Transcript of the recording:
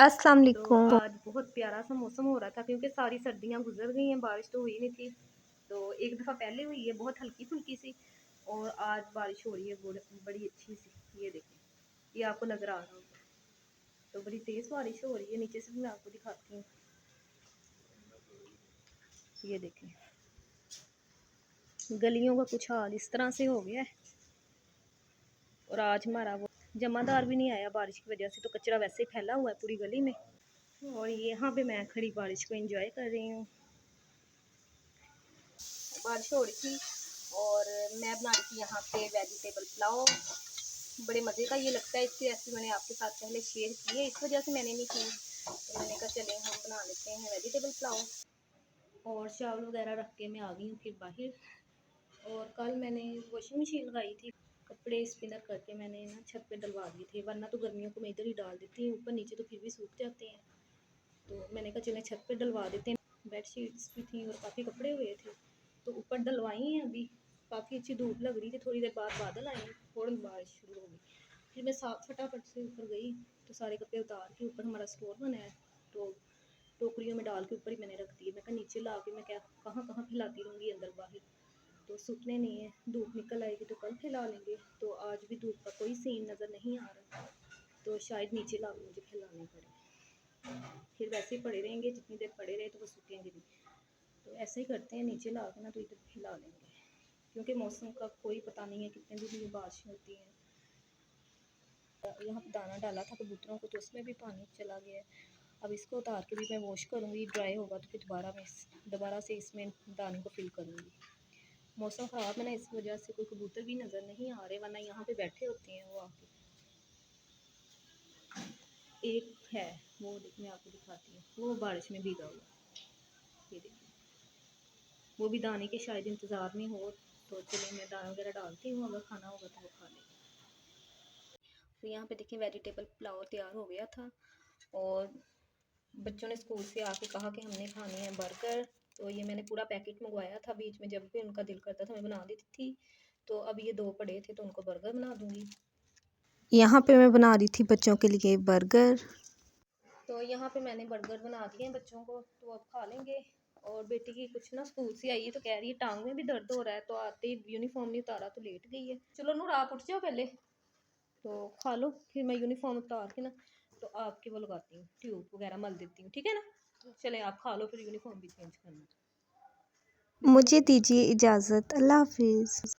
अस्सलाम तो वालेकुम। आज बहुत प्यारा सा मौसम हो रहा था क्योंकि सारी सर्दियां गुजर गई हैं, बारिश तो हुई नहीं थी। तो एक दफ़ा पहले हुई है बहुत हल्की फुल्की सी, और आज बारिश हो रही है बड़ी अच्छी सी। ये देखें, ये आपको नज़र आ रहा होगा। तो बड़ी तेज़ बारिश हो रही है, नीचे से भी मैं आपको दिखाती हूँ। ये देखें, गलियों का कुछ हाल इस तरह से हो गया है। और आज हमारा वो जमादार भी नहीं आया बारिश की वजह से, तो कचरा वैसे ही फैला हुआ है पूरी गली में। और यहाँ पे मैं खड़ी बारिश को एंजॉय कर रही हूँ। बारिश हो रही थी और मैं बना रही थी यहाँ पे वेजिटेबल पुलाव। बड़े मज़े का ये लगता है, इसकी रेसिपी मैंने आपके साथ पहले शेयर की है, इस वजह से मैंने नहीं की। तो मैंने कहा चले हम बना लेते हैं वेजिटेबल पुलाव। और चावल वगैरह रख के मैं आ गई हूँ फिर बाहर। और कल मैंने वॉशिंग मशीन लगाई थी, कपड़े स्पिनर करके मैंने ना छत पे डलवा दिए थे, वरना तो गर्मियों को मैं इधर ही डाल देती हूँ, ऊपर नीचे तो फिर भी सूख जाते हैं। तो मैंने कहा चलें छत पे डलवा देते हैं। बेडशीट्स भी थी और काफ़ी कपड़े हुए थे, तो ऊपर डलवाई हैं। अभी काफ़ी अच्छी धूप लग रही थी, थोड़ी देर बाद बादल आए, फ़ौरन बारिश शुरू हो गई। फिर मैं साफ फटाफट से ऊपर गई, तो सारे कपड़े उतार के ऊपर हमारा स्टोर बना है, तो टोकरियों में डाल के ऊपर ही मैंने रख दिए। मैं कहा नीचे ला के मैं क्या कहाँ कहाँ फैलाती रहूँगी अंदर बाहर, तो सूखने नहीं है। धूप निकल आएगी तो कल फैला लेंगे। तो आज भी धूप का कोई सीन नज़र नहीं आ रहा, तो शायद नीचे ला के मुझे फैलाने पड़े। फिर वैसे ही पड़े रहेंगे, जितनी देर पड़े रहे तो वो सूखेंगे भी। तो ऐसे ही करते हैं, नीचे ला के ना तो इधर फैला लेंगे, क्योंकि मौसम का कोई पता नहीं है कितने दिन में बारिश होती है। यहाँ पे दाना डाला था कबूतरों को, तो उसमें भी पानी चला गया है। अब इसको उतार के भी मैं वॉश करूँगी, ड्राई होगा तो फिर दोबारा से इसमें दाने को फिल करूँगी। मौसम ख़राब है ना, इस वजह से कोई कबूतर भी नज़र नहीं आ रहे, वरना यहाँ पे बैठे होते हैं वो आके। एक है वो मैं आपको दिखाती हूँ, वो बारिश में भीगा हुआ। ये देखिए, वो भी दाने के शायद इंतज़ार में हो। तो चलिए मैं दाना वगैरह डालती हूँ, अगर खाना होगा तो वो खा लेगा। तो यहाँ पे देखिए वेजिटेबल पुलाव तैयार हो गया था, और बच्चों ने स्कूल से आके कहा कि हमने खानी है बर्गर। तो ये मैंने पूरा पैकेट मंगवाया था, बीच में जब भी उनका दिल करता था मैं बना देती थी। तो अब ये 2 पड़े थे तो उनको बर्गर बना दूँगी। यहाँ पे मैं बना रही थी बच्चों के लिए बर्गर। तो यहाँ पे मैंने बर्गर बना दिए हैं बच्चों को, तो अब खा लेंगे। और बेटी की कुछ ना स्कूल से आई है, तो कह रही है टांग में भी दर्द हो रहा है, तो आते ही यूनिफॉर्म नहीं उतारा तो लेट गई है। चलो नूर आप उठ जाओ पहले, तो खा लो, फिर मैं यूनिफॉर्म उतार के ना तो आपके वो लगाती हूँ, ट्यूब वगैरह मल देती हूँ, ठीक है ना। चले आप खा लो, फिर यूनिफॉर्म भी चेंज करना। मुझे दीजिए इजाज़त। अल्लाह हाफिज़।